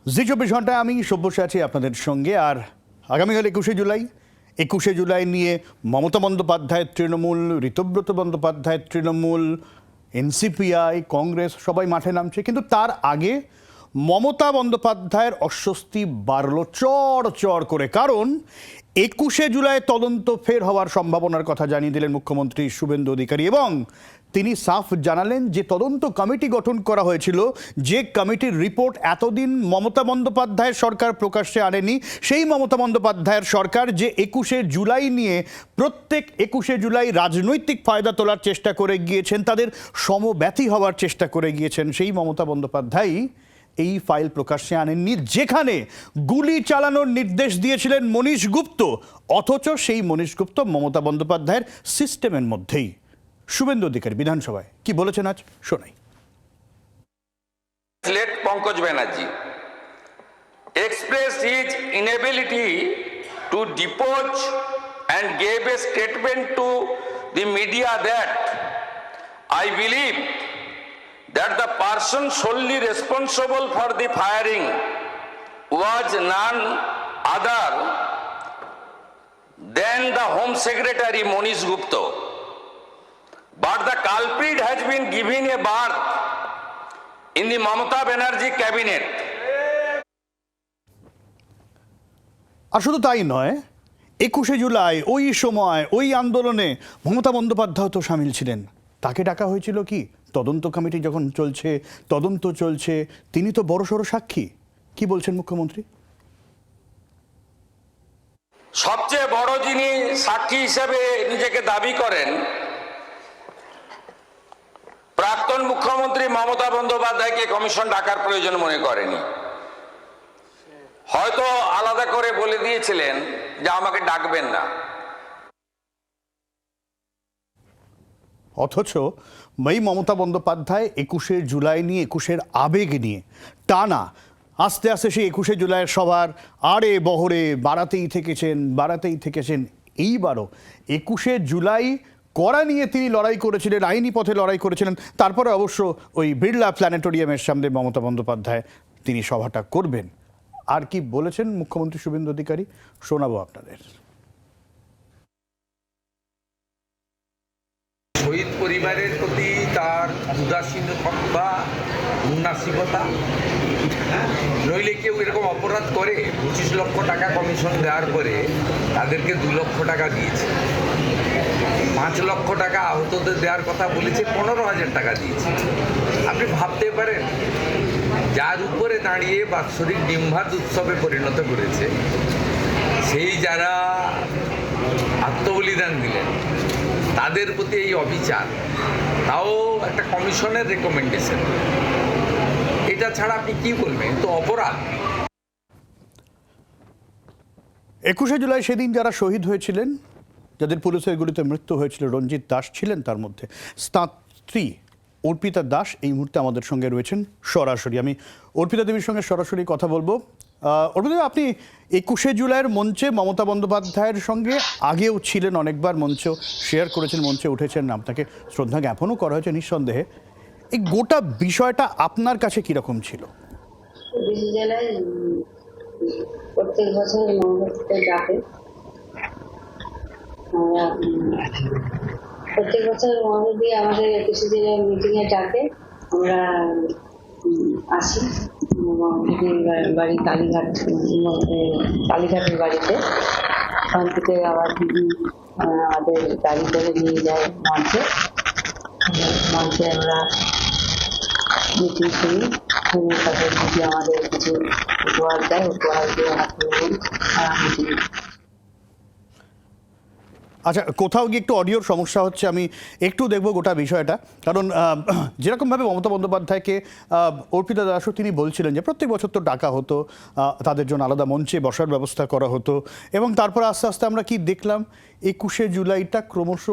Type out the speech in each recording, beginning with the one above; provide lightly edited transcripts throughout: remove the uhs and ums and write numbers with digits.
জি 24 ঘন্টায় আমি সব্যসাচী আছি আপনাদের সঙ্গে। আর আগামীকাল 21শে জুলাই নিয়ে মমতা বন্দ্যোপাধ্যায়ের তৃণমূল, ঋতব্রত বন্দ্যোপাধ্যায়ের তৃণমূল, এনসিপিআই, কংগ্রেস সবাই মাঠে নামছে। কিন্তু তার আগে মমতা বন্দ্যোপাধ্যায়ের অস্বস্তি বাড়ল চড় করে, কারণ 21শে জুলাই তদন্ত ফের হওয়ার সম্ভাবনার কথা জানিয়ে দিলেন মুখ্যমন্ত্রী শুভেন্দু অধিকারী, এবং তিনি সাফ জানালেন যে তদন্ত কমিটি গঠন করা হয়েছিল, যে কমিটির রিপোর্ট এতদিন মমতা বন্দ্যোপাধ্যায়ের সরকার প্রকাশ্যে আনেনি, সেই মমতা বন্দ্যোপাধ্যায়ের সরকার যে 21শে জুলাই নিয়ে প্রত্যেক 21শে জুলাই রাজনৈতিক ফায়দা তোলার চেষ্টা করে গিয়েছেন, তাদের সমব্যথী হওয়ার চেষ্টা করে গিয়েছেন, সেই মমতা বন্দ্যোপাধ্যায় এই ফাইল প্রকাশ্যে আনেননি, যেখানে গুলি চালানোর নির্দেশ দিয়েছিলেন মনীশ গুপ্ত, অথচ সেই মনীশ গুপ্ত মমতা বন্দ্যোপাধ্যায়ের সিস্টেমের মধ্যেই। শুভেন্দু অধিকারী বিধানসভায় কি বলেছেন আজ শোনাই। Let Pankaj Banerjee expressed his inability to depose and gave a statement to the media that I believe that the person solely responsible for the firing was none other than the Home Secretary Monish Gupta. But the culprit has been given a berth in the Mamata Banerjee cabinet. আর শুধু তাই নয়, 21শে জুলাই ওই সময় ওই আন্দোলনে মমতা বন্দ্যোপাধ্যায় তো সামিল ছিলেন। তাকে ডাকা হয়েছিল কি? তদন্ত কমিটি যখন চলছে, তদন্ত চলছে, তিনি তো বড়সড় সাক্ষী। কি বলছেন মুখ্যমন্ত্রী? সবচেয়ে বড় যিনি সাক্ষী হিসেবে নিজেকে দাবি করেন, প্রাক্তন মুখ্যমন্ত্রী মমতা বন্দ্যোপাধ্যায়কে কমিশন ডাকার প্রয়োজন মনে করেনি। হয়তো আলাদা করে বলে দিয়েছিলেন যে আমাকে ডাকবেন না। অথচ এই মমতা বন্দ্যোপাধ্যায় 21শে জুলাই নিয়ে, 21শের আবেগ নিয়ে টানা আস্তে আস্তে সেই 21শে জুলাইয়ের সবার আড়ে বহরে বাড়াতেই থেকেছেন। এইবারও 21শে জুলাই করা নিয়ে তিনি লড়াই করেছিলেন, আইনি পথে লড়াই করেছিলেন। তারপরে অবশ্য ওই বিড়লা প্ল্যানেটোরিয়ামের সামনে মমতা বন্দ্যোপাধ্যায় তিনি সভাটা করবেন। আর কি বলেছেন মুখ্যমন্ত্রী শুভেন্দু অধিকারী শোনাবো আপনাদের। শহীদ পরিবারের প্রতি তার উদাসীনতা বা উন্নাসিকতা, নইলে কেউ এরকম অপরাধ করে 25 লক্ষ টাকা কমিশন দেওয়ার পরে তাদেরকে 2 লক্ষ টাকা দিয়েছে, 5 লক্ষ টাকা আহতদের দেওয়ার কথা বলেছে, 15,000 টাকা দিয়েছে। আপনি ভাবতে পারেন, যার উপরে দাঁড়িয়ে বাৎসরিক ডিম্ভাত উৎসবে পরিণত করেছে, সেই যারা আত্মবলিদান দিলেন তাদের প্রতি এই অবিচার, তাও একটা কমিশনের রেকমেন্ডেশন, এটা ছাড়া আপনি কি বলবেন? তো অপরাধ। 21শে জুলাই সেদিন যারা শহীদ হয়েছিলেন, যাদের পুলিশের গুলিতে মৃত্যু হয়েছিল, রঞ্জিত দাস ছিলেন তার মধ্যে। তাঁর স্ত্রী অর্পিতা দাস এই মুহূর্তে আমাদের সঙ্গে রয়েছেন সরাসরি। আমি অর্পিতা দেবীর সঙ্গে সরাসরি কথা বলবো। অর্পিতা, আপনি 21শে জুলাইয়ের মঞ্চে মমতা বন্দ্যোপাধ্যায়ের সঙ্গে আগেও ছিলেন, অনেকবার মঞ্চেও শেয়ার করেছেন, মঞ্চে উঠেছেন, আপনাকে শ্রদ্ধা জ্ঞাপনও করা হয়েছে নিঃসন্দেহে। এই গোটা বিষয়টা আপনার কাছে কীরকম ছিল? প্রত্যেক বছর ডাকে, প্রত্যেক বছর মহানদী আমাদের 21শে জেলার মিটিংয়ে ডাকে, আমরা আসি। বাড়ি কালীঘাটের বাড়িতে, ওখান থেকে আবার দিদি আমাদের গাড়ি করে নিয়ে যায় মঞ্চে আমরা মিটিং শুনি, তারপর দিদি আমাদের কিছু উপহার দেয়, উপহার দিয়ে মিটিং। আচ্ছা, কোথাও গিয়ে একটু অডিওর সমস্যা হচ্ছে, আমি একটু দেখবো গোটা বিষয়টা। কারণ যেরকমভাবে মমতা বন্দ্যোপাধ্যায়কে অর্পিতা দাসও তিনি বলছিলেন যে প্রত্যেক বছর তো ডাকা হতো, তাদের জন্য আলাদা মঞ্চে বসার ব্যবস্থা করা হতো, এবং তারপর আস্তে আস্তে আমরা কি দেখলাম, 21শে জুলাইটা ক্রমশ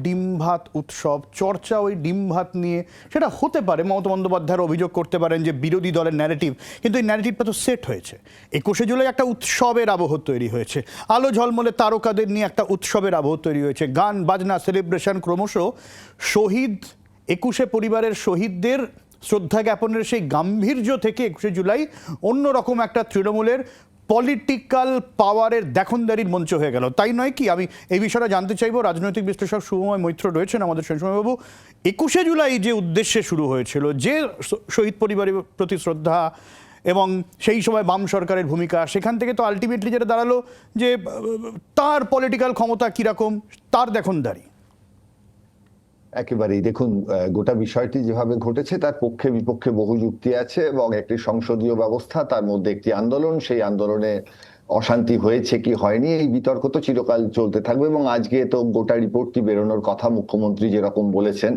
ডিম ভাত উৎসব, চর্চা ওই ডিম ভাত নিয়ে। সেটা হতে পারে মমতা বন্দ্যোপাধ্যায়ের অভিযোগ করতে পারেন যে বিরোধী দলের ন্যারেটিভ, কিন্তু এই ন্যারেটিভটা তো সেট হয়েছে। 21শে জুলাই একটা উৎসবের আবহ তৈরি হয়েছে, আলো ঝলমলে তারকাদের নিয়ে একটা উৎসবের আবহ তৈরি হয়েছে, গান বাজনা সেলিব্রেশন, ক্রমশ শহীদ 21শে পরিবারের শহীদদের শ্রদ্ধা জ্ঞাপনের সেই গাম্ভীর্য থেকে 21শে জুলাই অন্যরকম একটা তৃণমূলের পলিটিক্যাল পাওয়ারের দেখনদারির মঞ্চ হয়ে গেল, তাই নয় কি? আমি এই বিষয়টা জানতে চাইবো। রাজনৈতিক বিশ্লেষক শুভময় মৈত্র রয়েছেন আমাদের সেনসময়বাবু। 21শে জুলাই যে উদ্দেশ্যে শুরু হয়েছিল, যে শহীদ পরিবারের প্রতি শ্রদ্ধা এবং সেই সময় বাম সরকারের ভূমিকা, সেখান থেকে তো আলটিমেটলি যেটা দাঁড়ালো যে তার পলিটিক্যাল ক্ষমতা কীরকম, তার দেখনদারি। একেবারেই দেখুন, গোটা বিষয়টি যেভাবে ঘটেছে তার পক্ষে বিপক্ষে বহু যুক্তি আছে এবং একটি সংসদীয় ব্যবস্থা, তার মধ্যে একটি আন্দোলন, সেই আন্দোলনে অশান্তি হয়েছে কি হয়নি এই বিতর্ক তো চিরকাল চলতে থাকবে। এবং আজকে তো গোটা রিপোর্টটি বেরোনোর কথা, মুখ্যমন্ত্রী যেরকম বলেছেন,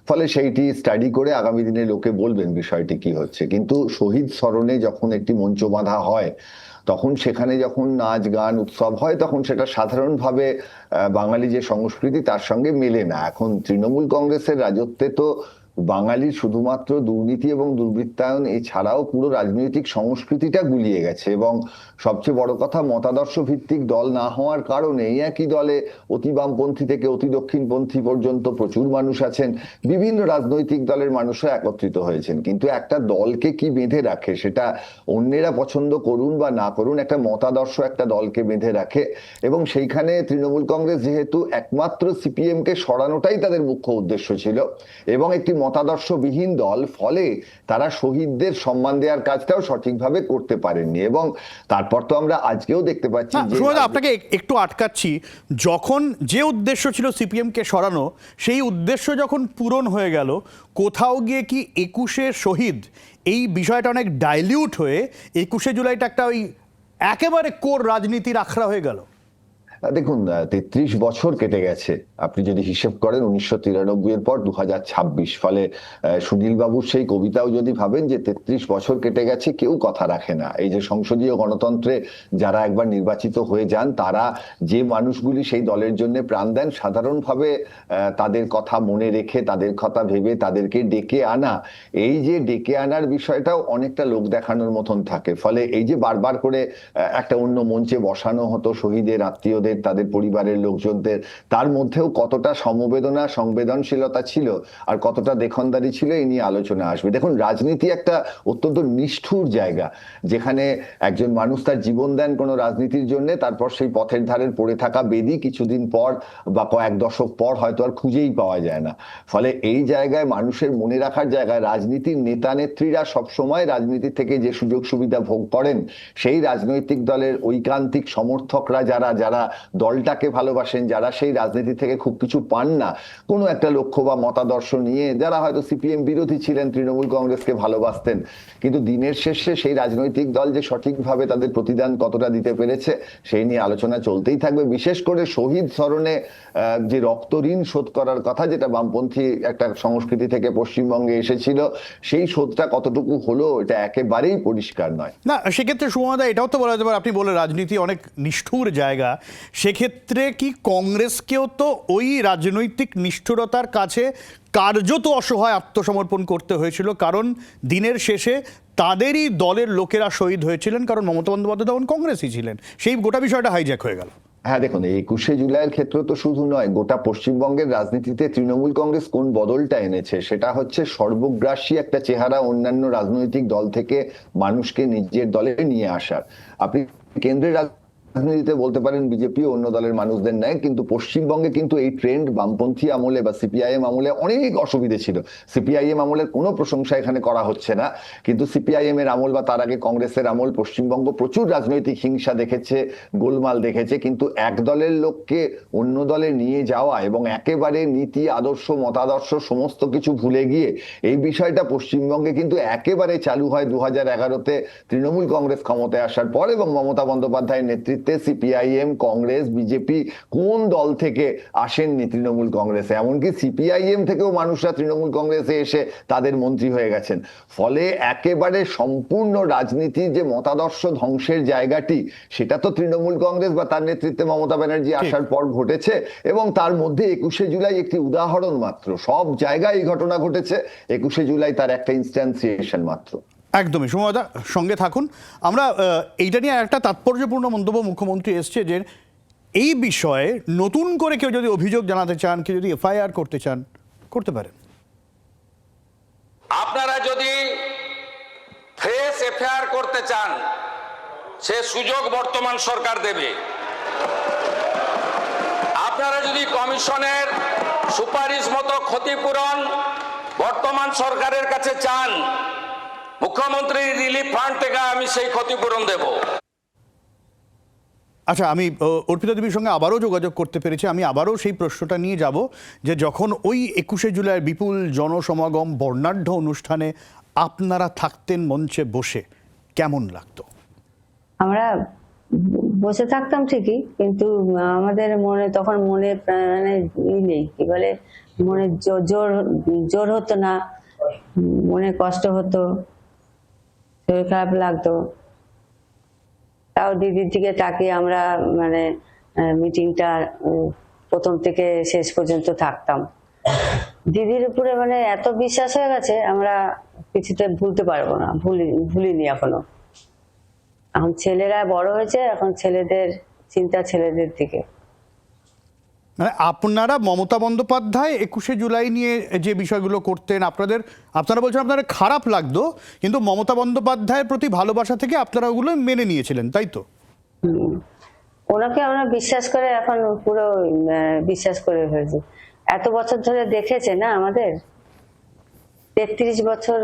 ফলে সেইটি স্টাডি করে আগামী দিনে লোকে বলবেন বিষয়টি কি হচ্ছে। কিন্তু শহীদ স্মরণে যখন একটি মঞ্চ বাঁধা হয়, তখন সেখানে যখন নাচ গান উৎসব হয়, তখন সেটা সাধারণভাবে বাঙালি যে সংস্কৃতি তার সঙ্গে মেলে না। এখন তৃণমূল কংগ্রেসের রাজত্বে তো বাঙালির শুধুমাত্র দুর্নীতি এবং দুর্বৃত্তায়ন এছাড়াও পুরো রাজনৈতিক সংস্কৃতিটা গুলিয়ে গেছে। এবং সবচেয়ে বড় কথা, মতাদর্শ ভিত্তিক দল না হওয়ার কারণে এই একই দলে অতি বামপন্থী থেকে অতি দক্ষিণপন্থী পর্যন্ত প্রচুর মানুষ আছেন, বিভিন্ন রাজনৈতিক দলের মানুষরা একত্রিত হয়েছেন। কিন্তু একটা দলকে কি বেঁধে রাখে, সেটা অন্যেরা পছন্দ করুন বা না করুন, একটা মতাদর্শ একটা দলকে বেঁধে রাখে। এবং সেইখানে তৃণমূল কংগ্রেস যেহেতু একমাত্র সিপিএম কে সরানোটাই তাদের মুখ্য উদ্দেশ্য ছিল এবং একটি মতাদর্শবিহীন দল, ফলে তারা শহীদদের সম্মান দেওয়ার কাজটাও সঠিকভাবে করতে পারেননি। এবং তারপর তো আমরা আজকেও দেখতে পাচ্ছি যে আপনাকে একটু আটকাচ্ছি, যখন যে উদ্দেশ্য ছিল সিপিএম কে সরানো, সেই উদ্দেশ্য যখন পূরণ হয়ে গেল, কোথাও গিয়ে কি 21শে শহীদ এই বিষয়টা অনেক ডাইলিউট হয়ে 21শে জুলাইটা একটা ওই একেবারে কোর রাজনীতির আখড়া হয়ে গেল? দেখুন, 33 বছর কেটে গেছে। আপনি যদি হিসেব করেন 1993 এর পর 2026, ফলে সুনীল বাবুর সেই কবিতাও যদি ভাবেন যে 33 বছর কেটে গেছে, কেউ কথা রাখে না। এই যে সংসদীয় গণতন্ত্রে যারা একবার নির্বাচিত হয়ে যান, তারা যে মানুষগুলি সেই দলের জন্য প্রাণ দেন, সাধারণভাবে তাদের কথা মনে রেখে, তাদের কথা ভেবে তাদেরকে ডেকে আনা, এই যে ডেকে আনার বিষয়টাও অনেকটা লোক দেখানোর মতন থাকে। ফলে এই যে বারবার করে একটা অন্য মঞ্চে বসানো হতো শহীদের আত্মীয়দের, তাদের পরিবারের লোকজনদের, তার মধ্যেও কতটা সমবেদনা সংবেদনশীলতা ছিল আর কতটা দেখনদারি ছিল, এই নিয়ে আলোচনা আসবে। দেখুন, রাজনীতি একটা অত্যন্ত নিষ্ঠুর জায়গা, যেখানে একজন মানুষ তার জীবন দেন কোনো রাজনীতির জন্য, তারপর সেই পথের ধারের পড়ে থাকা বেদি কিছুদিন পর বা কয়েক দশক পর হয়তো আর খুঁজেই পাওয়া যায় না। ফলে এই জায়গায় মানুষের মনে রাখার জায়গায় রাজনীতির নেতা নেত্রীরা সবসময় রাজনীতি থেকে যে সুযোগ সুবিধা ভোগ করেন, সেই রাজনৈতিক দলের ঐকান্তিক সমর্থকরা যারা যারা দলটাকে ভালোবাসেন, যারা সেই রাজনীতি থেকে খুব কিছু পান না, কোনো একটা লক্ষ্য বা মতাদর্শ নিয়ে, যারা হয়তো সিপিএম বিরোধী ছিলেন, তৃণমূল কংগ্রেসকে ভালোবাসতেন, কিন্তু দিনের শেষে সেই রাজনৈতিক দল যে সঠিকভাবে তাদের প্রতিদান কতটা দিতে পেরেছে, সেই নিয়ে আলোচনা চলতেই থাকবে। বিশেষ করে শহীদ স্মরণে যে রক্ত ঋণ শোধ করার কথা, যেটা বামপন্থী একটা সংস্কৃতি থেকে পশ্চিমবঙ্গে এসেছিল, সেই শোধটা কতটুকু হলো এটা একেবারেই পরিষ্কার নয়। না, সেক্ষেত্রে সুমদা এটাও তো বলা যেতে পারে, আপনি বলে রাজনীতি অনেক নিষ্ঠুর জায়গা, সেক্ষেত্রে কি কংগ্রেসকেও তো ওই রাজনৈতিক নিষ্ঠুরতার কাছে কার্যত অসহায় আত্মসমর্পণ করতে হয়েছিল? কারণ দিনের শেষে তাদেরই দলের লোকেরা শহীদ হয়েছিলেন, কারণ মমতা বন্দ্যোপাধ্যায় তখন কংগ্রেসই ছিলেন। সেই গোটা বিষয়টা হাইজ্যাক হয়ে গেল। হ্যাঁ, দেখুন, 21শে জুলাইয়ের ক্ষেত্রে তো শুধু নয়, গোটা পশ্চিমবঙ্গের রাজনীতিতে তৃণমূল কংগ্রেস কোন বদলটা এনেছে, সেটা হচ্ছে সর্বগ্রাসী একটা চেহারা অন্যান্য রাজনৈতিক দল থেকে মানুষকে নিজের দলে নিয়ে আসার। আপনি কেন্দ্রের রাজনীতিতে বলতে পারেন বিজেপি অন্য দলের মানুষদের নেয়, কিন্তু পশ্চিমবঙ্গে কিন্তু এই ট্রেন্ড বামপন্থী আমলে বা সিপিআইএম আমলে অনেক অসুবিধে ছিল। সিপিআইএম আমলের কোনো প্রশংসা এখানে করা হচ্ছে না, কিন্তু সিপিআইএম এর আমল বা তার আগে কংগ্রেসের আমল, পশ্চিমবঙ্গ প্রচুর রাজনৈতিক হিংসা দেখেছে, গোলমাল দেখেছে। কিন্তু এক দলের লোককে অন্য দলে নিয়ে যাওয়া এবং একেবারে নীতি আদর্শ মতাদর্শ সমস্ত কিছু ভুলে গিয়ে এই বিষয়টা পশ্চিমবঙ্গে কিন্তু একেবারে চালু হয় 2011-তে তৃণমূল কংগ্রেস ক্ষমতায় আসার পর। এবং মমতা বন্দ্যোপাধ্যায়ের নেতৃত্বে সিপিআইএম, কংগ্রেস, বিজেপি কোন দল থেকে আসেননি তৃণমূল কংগ্রেসে, এমনকি সিপিআইএম থেকেও মানুষরা তৃণমূল কংগ্রেসে এসে তাদের মন্ত্রী হয়ে গেছেন। ফলে একেবারে সম্পূর্ণ রাজনীতির যে মতাদর্শ ধ্বংসের জায়গাটি, সেটা তো তৃণমূল কংগ্রেস বা তার নেতৃত্বে মমতা ব্যানার্জি আসার পর ঘটেছে। এবং তার মধ্যে 21শে জুলাই একটি উদাহরণ মাত্র। সব জায়গায় এই ঘটনা ঘটেছে, 21শে জুলাই তার একটা ইনস্ট্যান্সিয়েশন মাত্র। একদমই। সুমদা সঙ্গে থাকুন। আমরা এইটা নিয়ে একটা তাৎপর্যপূর্ণ মন্তব্য মুখ্যমন্ত্রী এসছে যে এই বিষয়ে নতুন করে কেউ যদি অভিযোগ জানাতে চান, কেউ যদি এফআইআর করতে চান, করতে পারেন। আপনারা যদি ফ্রেশ এফআইআর করতে চান, সে সুযোগ বর্তমান সরকার দেবে। আপনারা যদি কমিশনের সুপারিশ মতো ক্ষতিপূরণ বর্তমান সরকারের কাছে চান, মুখ্যমন্ত্রী রিলিফ ফান্ড থেকে আমি সেই ক্ষতিপূরণ দেব। আচ্ছা, আমি অর্পিতা দেবীর সঙ্গে আবারও যোগাযোগ করতে পেরেছি। আমি আবারও সেই প্রশ্নটা নিয়ে যাব যে যখন ওই 21শে জুলাইয়ের বিপুল জনসমাগম বর্ণাঢ্য অনুষ্ঠানে আপনারা থাকতেন মঞ্চে বসে, কেমন লাগতো? আমরা বসে থাকতাম ঠিকই, কিন্তু আমাদের মনে তখন মনে প্রাণে নেই, কি বলে, মনে জোর জোর হতো না, মনে কষ্ট হতো, শরীর খারাপ লাগতো। তাও দিদির দিকে তাকিয়ে আমরা মানে মিটিংটা প্রথম থেকে শেষ পর্যন্ত থাকতাম। দিদির উপরে মানে এত বিশ্বাস হয়ে গেছে, আমরা কিছুতে ভুলতে পারবো না, ভুলিনি এখনো। এখন ছেলেরা বড় হয়েছে, এখন ছেলেদের চিন্তা ছেলেদের দিকে। মানে আপনারা মমতা বন্দ্যোপাধ্যায় 21শে জুলাই নিয়ে যে বিষয়গুলো করতেন, আপনারা বলছেন আপনাদের খারাপ লাগতো, কিন্তু মমতা বন্দ্যোপাধ্যায়ের প্রতি ভালোবাসা থেকে আপনারা ওগুলো মেনে নিয়েছিলেন, তাই তো? ওনাকে আমরা বিশ্বাস করে এখন পুরো বিশ্বাস করে ফেলছি। এত বছর ধরে দেখেছে না আমাদের, 33 বছর।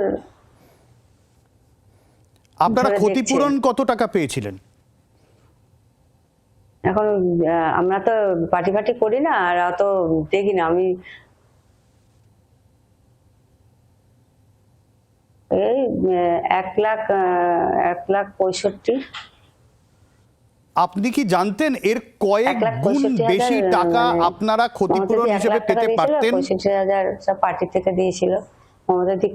আপনারা ক্ষতিপূরণ কত টাকা পেয়েছিলেন? এখন আমরা তো পার্টি ফাটি করি না, আর অত দেখি না। আমি এই 1,65,00,000। আপনি কি জানতেন এর কয়েক গুণ 1,65,000 বেশি টাকা আপনারা ক্ষতিপূরণ হিসেবে পেতে পারতেন? 65,000 সব পার্টি থেকে দিয়েছিল মমতা দি।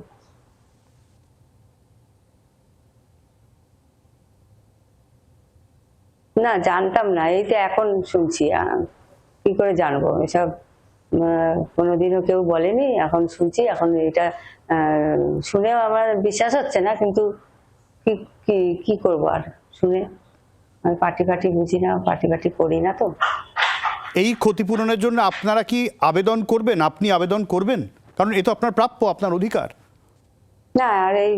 না, জানতাম না, এই তো এখন শুনছি। কি করে জানবো এসব? কোনোদিনও কেউ বলেনি, এখন শুনছি। এখন এটা শুনেও আমার বিশ্বাস হচ্ছে না, কিন্তু কি করবো আর শুনে। আমি পার্টি ফাটি বুঝি না, পার্টি ফাটি করি না তো। এই ক্ষতিপূরণের জন্য আপনারা কি আবেদন করবেন? আপনি আবেদন করবেন? কারণ এ তো আপনার প্রাপ্য, আপনার অধিকার। না, আর এই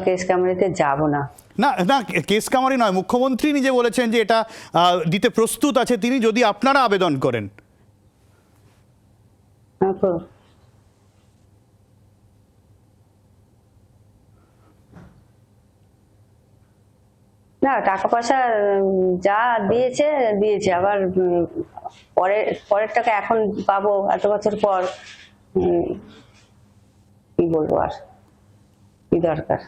কেস কামারিতে যাবো না। না না, কেস কামারি নয়, মুখ্যমন্ত্রী নিজে বলেছেন যে এটা দিতে প্রস্তুত আছে তিনি, যদি আপনারা আবেদন করেন। না, টাকা পয়সা যা দিয়েছে, আবার পরের টাকা এখন পাবো এত বছর পর। কি বলবো আর, কি দরকার?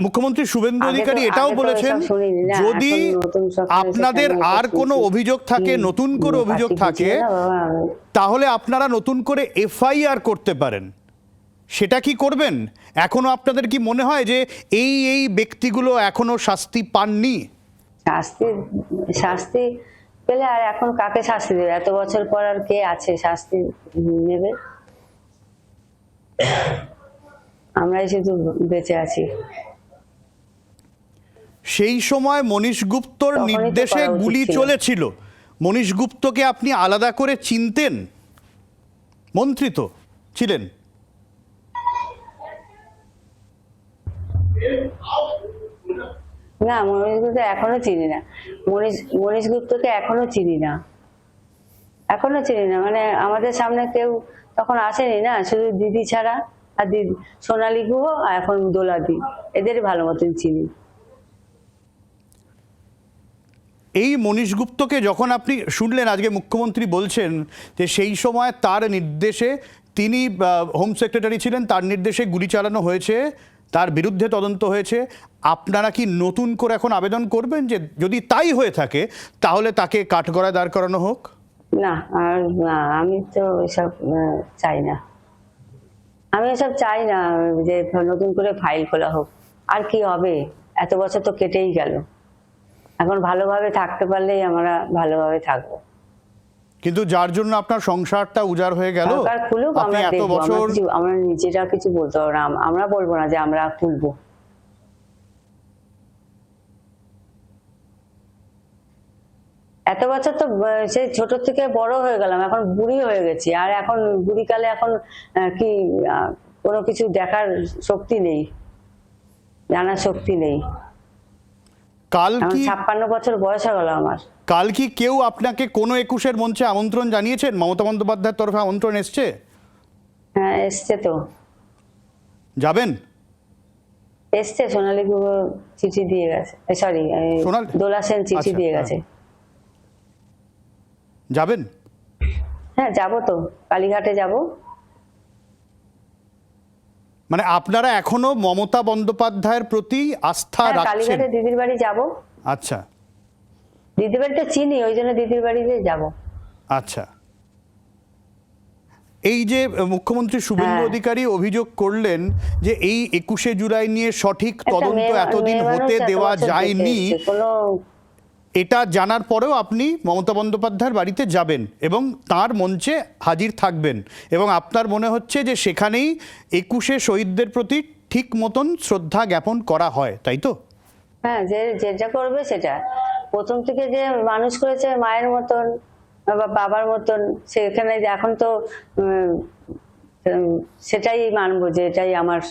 মুখ্যমন্ত্রী শুভেন্দু অধিকারী এটাও বলেছেন, যদি আপনাদের আর কোনো অভিযোগ থাকে, নতুন করে অভিযোগ থাকে, তাহলে আপনারা নতুন করে এফআইআর করতে পারেন। সেটা কি করবেন? এখনো আপনাদের কি মনে হয় যে এই ব্যক্তিগুলো এখনো শাস্তি পাননি? শাস্তি পেলে আর এখন কাকে শাস্তি দেবে? এত বছর পর আর কে আছে শাস্তি নেবে? আমরাই শুধু বেঁচে আছি। সেই সময় মনীশ গুপ্তর নির্দেশে গুলি চলেছিল। মনীশ গুপ্তকে আপনি আলাদা করে চিনতেন? মন্ত্রী তো ছিলেন। না, মনীশ গুপ্ত এখনো চিনি না। মনীশ গুপ্তকে এখনো চিনি না। মানে আমাদের সামনে কেউ তখন আসেনি না, শুধু দিদি ছাড়া। আর দিদি, সোনালী গুহ, আর এখন দোলাদি, এদের ভালো মতন চিনি। এই মনীশ গুপ্তকে যখন আপনি শুনলেন, আজকে মুখ্যমন্ত্রী বলছেন যে সেই সময় তার নির্দেশে, তিনি হোম সেক্রেটারি ছিলেন, তার নির্দেশে গুলি চালানো হয়েছে, তার বিরুদ্ধে তদন্ত হয়েছে, আপনারা কি নতুন করে এখন আবেদন করবেন যে যদি তাই হয়ে থাকে তাহলে তাকে কাঠগড়ায় দাঁড় করানো হোক? না, আর না, আমি তো এসব চাই না। আমি এসব চাই না যে নতুন করে ফাইল খোলা হোক। আর কি হবে? এত বছর তো কেটেই গেল। এখন ভালোভাবে থাকতে পারলেই আমরা ভালোভাবে থাকবো। কিন্তু যার জন্য আপনার সংসারটা উজাড় হয়ে গেল, সরকার খুলুক, আপনি আমরা এত দেখবো। বছর, আমরা নিজেরা কিছু বলতে পারবো না। আমরা বলবো না যে আমরা খুলবো। এত বছর তো সেই ছোট থেকে বড় হয়ে গেলাম, এখন বুড়ি হয়ে গেছি। আর এখন বুড়িকালে এখন কি কোনো কিছু দেখার শক্তি নেই, জানার শক্তি নেই। কাল এখন কি 56 বছর বয়স হয়ে গেল আমার। কাল কি কেউ আপনাকে কোনো 21-এর মঞ্চে আমন্ত্রণ জানিয়েছেন? মমতা বন্দ্যোপাধ্যায়ের তরফে আমন্ত্রণ এসছে? হ্যাঁ এসছে তো, যাবেন? এসছে, সোনালী গুহ চিঠি দিয়ে গেছে, সরি দোলা সেন চিঠি আচ্ছা, দিয়ে হ্যাঁ। গেছে। যাবেন? হ্যাঁ যাবো তো, কালীঘাটে যাব। মানে আপনারা এখনো মমতা বন্দ্যোপাধ্যায়ের প্রতি আস্থা হ্যাঁ রাখছেন? কালীঘাটে দিদির বাড়ি যাব। আচ্ছা দিদির বাড়িটা চিনি, ওই জন্য দিদির বাড়িতে যাব। আচ্ছা। এই যে মুখ্যমন্ত্রী শুভেন্দু হ্যাঁ। অধিকারী অভিযোগ করলেন যে এই 21শে জুলাই নিয়ে সঠিক একটা তদন্ত মেয়ে- এতদিন মেয়ে মানুষ হতে এত দেওয়া বছর যায়নি, দেখে এসছে, কোনো এটা জানার পরেও আপনি মমতা বন্দ্যোপাধ্যায়ের বাড়িতে যাবেন এবং তার মঞ্চে হাজির থাকবেন, এবং আপনার মনে হচ্ছে যে সেখানেই 21শে শহীদদের প্রতি ঠিক মতন শ্রদ্ধা জ্ঞাপন করা হয়, তাই তো? হ্যাঁ যে যেটা করবে সেটা, প্রথম থেকে যে মানুষ করেছে মায়ের মতন বা বাবার মতন, সেখানে যে এখন তো সেটাই মানবো যে এটাই আমার,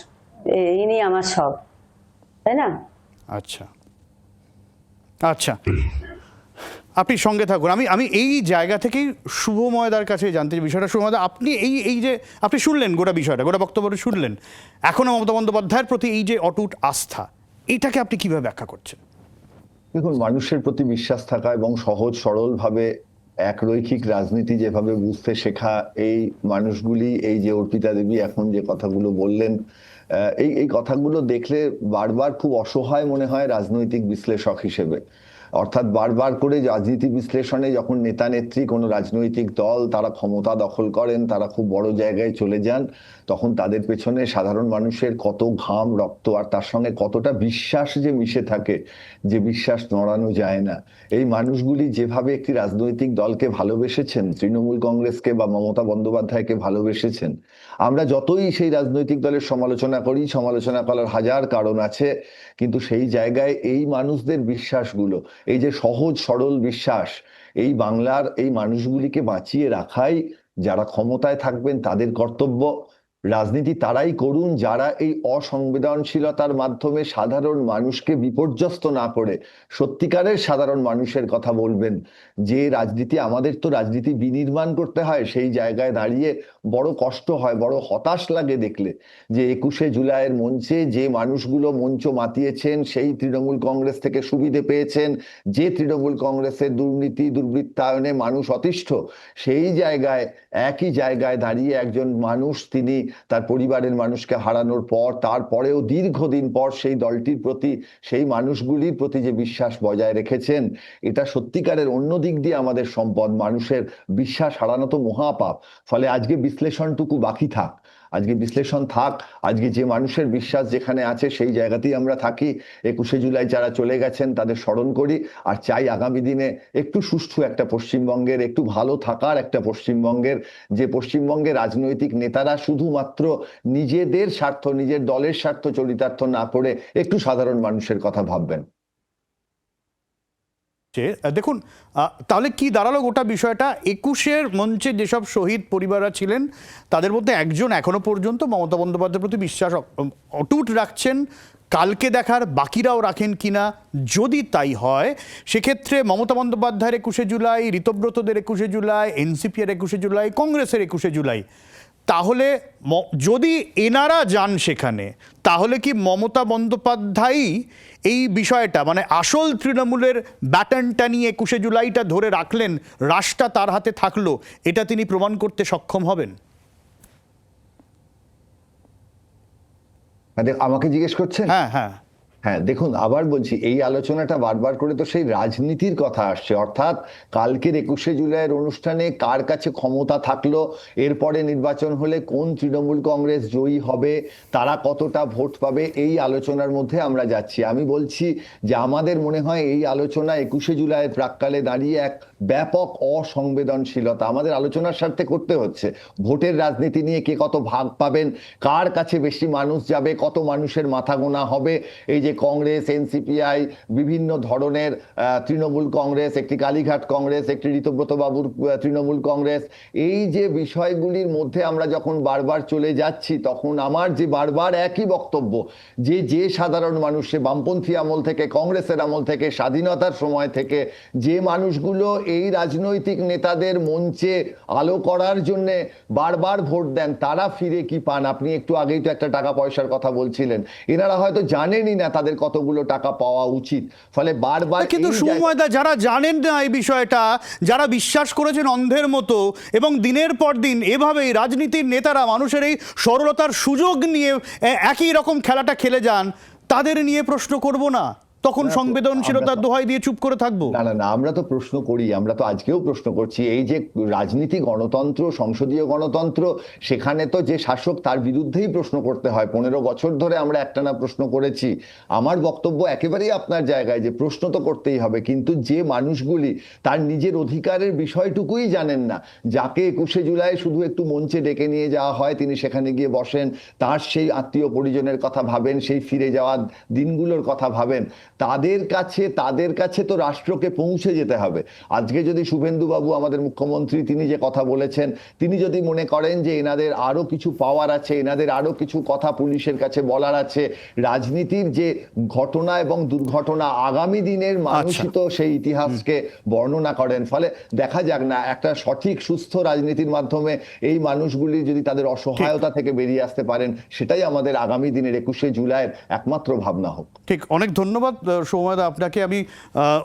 ইনি আমার সব, তাই না? আচ্ছা আচ্ছা, আপনি সঙ্গে থাকুন। আমি এই জায়গা থেকেই শুভময়দার কাছে জানতে চাই বিষয়টা। শুভময়দা, আপনি এই যে আপনি শুনলেন গোটা বিষয়টা, গোটা বক্তব্যটা শুনলেন, এখনো মমতা বন্দ্যোপাধ্যায়ের প্রতি এই যে অটুট আস্থা, এটাকে আপনি কিভাবে ব্যাখ্যা করছেন? দেখুন, মানুষের প্রতি বিশ্বাস থাকা এবং সহজ সরলভাবে এক রৈখিক রাজনীতি যেভাবে বুঝতে শেখা, এই মানুষগুলি, এই যে অর্পিতা দেবী এখন যে কথাগুলো বললেন, এই কথাগুলো দেখলে বারবার খুব অসহায় মনে হয় রাজনৈতিক বিশ্লেষক হিসেবে। অর্থাৎ বারবার করে রাজনীতি বিশ্লেষণে যখন নেতা নেত্রী কোনো রাজনৈতিক দল তারা ক্ষমতা দখল করেন, তারা খুব বড় জায়গায় চলে যান, তখন তাদের পেছনে সাধারণ মানুষের কত ঘাম রক্ত আর তার সঙ্গে কতটা বিশ্বাস যে মিশে থাকে, যে বিশ্বাস নড়ানো যায় না। এই মানুষগুলি যেভাবে একটি রাজনৈতিক দলকে ভালোবেসেছেন, তৃণমূল কংগ্রেসকে বা মমতা বন্দ্যোপাধ্যায়কে ভালোবেসেছেন, আমরা যতই সেই রাজনৈতিক দলের সমালোচনা করি, সমালোচনা করার হাজার কারণ আছে, কিন্তু সেই জায়গায় এই মানুষদের বিশ্বাসগুলো, এই যে সহজ সরল বিশ্বাস, এই বাংলার এই মানুষগুলিকে বাঁচিয়ে রাখাই যারা ক্ষমতায় থাকবেন তাদের কর্তব্য। রাজনীতি তারাই করুন যারা এই অসংবেদনশীলতার মাধ্যমে সাধারণ মানুষকে বিপর্যস্ত না করে সত্যিকারের সাধারণ মানুষের কথা বলবেন। যে রাজনীতি, আমাদের তো রাজনীতি বিনির্মাণ করতে হয়, সেই জায়গায় দাঁড়িয়ে বড় কষ্ট হয়, বড় হতাশ লাগে দেখলে যে 21শে জুলাইয়ের মঞ্চে যে মানুষগুলো মঞ্চ মাতিয়েছেন, সেই তৃণমূল কংগ্রেস থেকে সুবিধে পেয়েছেন, যে তৃণমূল কংগ্রেসের দুর্নীতি দুর্বৃত্তায়নে মানুষ অতিষ্ঠ, সেই জায়গায় একই জায়গায় দাঁড়িয়ে একজন মানুষ, তিনি তার পরিবারের মানুষকে হারানোর পর, তারপরেও দীর্ঘদিন পর সেই দলটির প্রতি, সেই মানুষগুলির প্রতি যে বিশ্বাস বজায় রেখেছেন, এটা সত্যিকারের অন্য দিক দিয়ে আমাদের সম্পদ। মানুষের বিশ্বাস হারানো তো মহাপাপ। ফলে আজকে বিশ্লেষণটুকু বাকি থাক, আজকে বিশ্লেষণ থাক, আজকে যে মানুষের বিশ্বাস যেখানে আছে সেই জায়গাতেই আমরা থাকি। 21শে জুলাই যারা চলে গেছেন তাদের স্মরণ করি, আর চাই আগামী দিনে একটু সুষ্ঠু একটা পশ্চিমবঙ্গের, একটু ভালো থাকার একটা পশ্চিমবঙ্গের, যে পশ্চিমবঙ্গের রাজনৈতিক নেতারা শুধুমাত্র নিজেদের স্বার্থ, নিজের দলের স্বার্থ চরিতার্থ না করে একটু সাধারণ মানুষের কথা ভাববেন। দেখুন, তাহলে কি দাঁড়ালো গোটা বিষয়টা? 21-এর মঞ্চে যেসব শহীদ পরিবাররা ছিলেন তাদের মধ্যে একজন এখনো পর্যন্ত মমতা বন্দ্যোপাধ্যায়ের প্রতি বিশ্বাস অটুট রাখছেন। কালকে দেখার বাকিরাও রাখেন কিনা। যদি তাই হয় সেক্ষেত্রে মমতা বন্দ্যোপাধ্যায়ের 21শে জুলাই, ঋতব্রতদের 21শে জুলাই, এনসিপির 21শে জুলাই, কংগ্রেসের 21শে জুলাই, তাহলে যদি এনারা যান সেখানে, তাহলে কি মমতা বন্দ্যোপাধ্যায়ই এই বিষয়টা, মানে আসল তৃণমূলের ব্যাটনটা নিয়ে 21শে জুলাইটা ধরে রাখলেন, রাশটা তার হাতে থাকলো, এটা তিনি প্রমাণ করতে সক্ষম হবেন? আমাকে জিজ্ঞেস করছেন? হ্যাঁ হ্যাঁ হ্যাঁ, দেখুন, আবার বলছি, এই আলোচনাটা বারবার করে তো সেই রাজনীতির কথা আসছে। অর্থাৎ কালকের 21শে জুলাইয়ের অনুষ্ঠানে কার কাছে ক্ষমতা থাকলো, এরপরে নির্বাচন হলে কোন তৃণমূল কংগ্রেস জয়ী হবে, তারা কতটা ভোট পাবে, এই আলোচনার মধ্যে আমরা যাচ্ছি। আমি বলছি যে আমাদের মনে হয় এই আলোচনা 21শে জুলাইয়ের প্রাক্কালে দাঁড়িয়ে এক ব্যাপক অসংবেদনশীলতা আমাদের আলোচনার স্বার্থে করতে হচ্ছে। ভোটের রাজনীতি নিয়ে কে কত ভাগ পাবেন, কার কাছে বেশি মানুষ যাবে, কত মানুষের মাথা গোনা হবে, এই যে কংগ্রেস, এনসিপিআই, বিভিন্ন ধরনের তৃণমূল কংগ্রেস, একটি কালীঘাট কংগ্রেস, একটি ঋতব্রত বাবুর তৃণমূল কংগ্রেস, এই যে বিষয়গুলির মধ্যে আমরা যখন বারবার চলে যাচ্ছি, তখন আমার যে বারবার একই বক্তব্য যে সাধারণ মানুষ, সে বামপন্থী আমল থেকে, কংগ্রেসের আমল থেকে, স্বাধীনতার সময় থেকে যে মানুষগুলো এই রাজনৈতিক নেতাদের মঞ্চে আলো করার জন্য বারবার ভোট দেন, তারা ফিরে কি পান? আপনি একটু আগেই তো একটা টাকা পয়সার কথা বলছিলেন, এনারা হয়তো জানেনই না তাদের কতগুলো টাকা পাওয়া উচিত। ফলে বারবার কিন্তু সুময়দা, যারা জানেন না এই বিষয়টা, যারা বিশ্বাস করেছেন অন্ধের মতো এবং দিনের পর দিন এভাবেই রাজনীতির নেতারা মানুষের এই সরলতার সুযোগ নিয়ে একই রকম খেলাটা খেলে যান, তাদের নিয়ে প্রশ্ন করব না? তখন সংবেদনশীলতার দোহাই দিয়ে চুপ করে থাকবো? না না না, আমরা তো প্রশ্ন করি, আমরা তো আজকেও প্রশ্ন করছি। এই যে রাজনীতি গণতন্ত্র, সংসদীয় গণতন্ত্র, সেখানে তো যে শাসক তার বিরুদ্ধেই প্রশ্ন করতে হয়। 15 বছর ধরে আমরা একটানা প্রশ্ন করেছি। আমার বক্তব্য একেবারেই আপনার জায়গায়, যে প্রশ্ন তো করতেই হবে, কিন্তু যে মানুষগুলি তার নিজের অধিকারের বিষয়টুকুই জানেন না, যাকে 21শে জুলাই শুধু একটু মঞ্চে ডেকে নিয়ে যাওয়া হয়, তিনি সেখানে গিয়ে বসেন, তার সেই আত্মীয় পরিজনের কথা ভাবেন, সেই ফিরে যাওয়ার দিনগুলোর কথা ভাবেন, তাদের কাছে তো রাষ্ট্রকে পৌঁছে যেতে হবে। আজকে যদি শুভেন্দু বাবু, আমাদের মুখ্যমন্ত্রী, তিনি যে কথা বলেছেন, তিনি যদি মনে করেন যে এনাদের আরো কিছু পাওয়ার আছে, এনাদের আরো কিছু কথা পুলিশের কাছে বলার আছে, রাজনীতির যে ঘটনা এবং দুর্ঘটনা আগামী দিনের মানুষই তো সেই ইতিহাসকে বর্ণনা করেন। ফলে দেখা যাক না, একটা সঠিক সুস্থ রাজনীতির মাধ্যমে এই মানুষগুলি যদি তাদের অসহায়তা থেকে বেরিয়ে আসতে পারেন, সেটাই আমাদের আগামী দিনের 21শে জুলাইয়ের একমাত্র ভাবনা হোক। ঠিক, অনেক ধন্যবাদ সৌম্যদা আপনাকে। আমি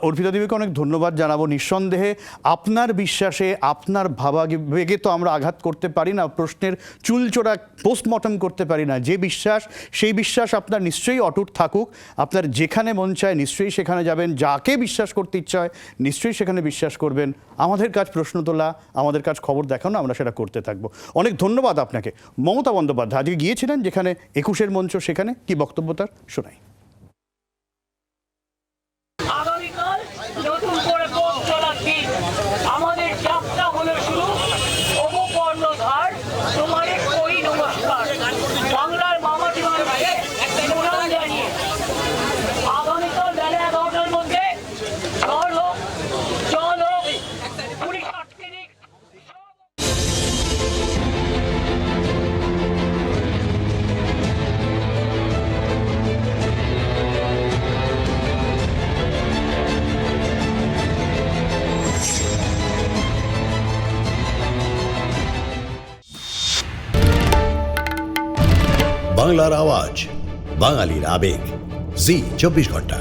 অর্পিতা দেবীকে অনেক ধন্যবাদ জানাবো। নিঃসন্দেহে আপনার বিশ্বাসে, আপনার ভাবাবেগে তো আমরা আঘাত করতে পারি না, প্রশ্নের চুলচোরা পোস্টমর্টম করতে পারি না। যে বিশ্বাস, সেই বিশ্বাস আপনার নিশ্চয়ই অটুট থাকুক। আপনার যেখানে মন চায় নিশ্চয়ই সেখানে যাবেন, যাকে বিশ্বাস করতে ইচ্ছা হয় নিশ্চয়ই সেখানে বিশ্বাস করবেন। আমাদের কাজ প্রশ্ন তোলা, আমাদের কাজ খবর দেখানো, আমরা সেটা করতে থাকবো। অনেক ধন্যবাদ আপনাকে। মমতা বন্দ্যোপাধ্যায় আজকে গিয়েছিলেন যেখানে 21-এর মঞ্চ, সেখানে কি বক্তব্য তার শোনাই। আগামীকাল নতুন করে পথ চলার দিন, আমাদের যাত্রা হলো শুরু। অবকর্ণধার তোমারে করি নমস্কার, বাংলার মামাটি মানুষকে প্রণাম জানিয়ে আগামীকাল বেলা 11টার মধ্যে ঝড় হোক, জল হোক, পুলিশ আটকে দিক। বাংলার আওয়াজ, বাঙালির আবেগ, জি 24 ঘন্টা।